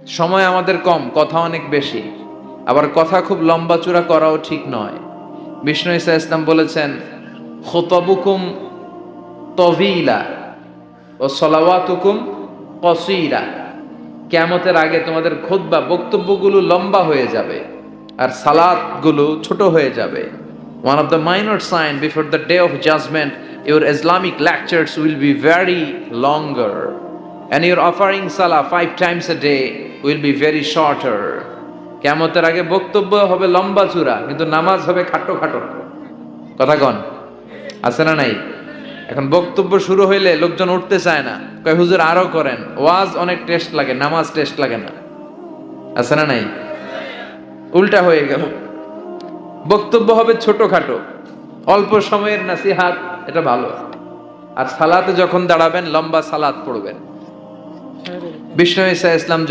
সময় আমাদের কম, কথা অনেক বেশি, আবার কথা খুব লম্বা চূড়া করাও ঠিক নয়। বিষ্ণু ঈসা ইসলাম বলেছেন, খুতাবুকুম তভিলা ও সলাওয়াতুকুম কসীরা। কিয়ামতের আগে তোমাদের খুতবা বক্তব্যগুলো লম্বা হয়ে যাবে আর সালাতগুলো ছোট হয়ে যাবে। One of the minor sign before the day of judgment, your Islamic lectures will be very longer, and your offering salah 5 times a day will be very shorter. কিয়ামতের আগে বক্তব্য হবে লম্বা চূড়া, কিন্তু নামাজ হবে খাটো খাটো। কথা কন, আছে না নাই? এখন বক্তব্য শুরু হইলে লোকজন উঠতে চায় না, কয় হুজুর আরো করেন। ওয়াজ অনেক টেস্ট লাগে, নামাজ টেস্ট লাগে না। আছে না নাই? উল্টা হয়ে গেল। বক্তব্য হবে ছোটখাটো, অল্প সময়ের নাসিহাত, এটা ভালো। আর সালাতে যখন দাঁড়াবেন লম্বা সালাত পড়বেন। বিষ্ণু ঈসা ইসলাম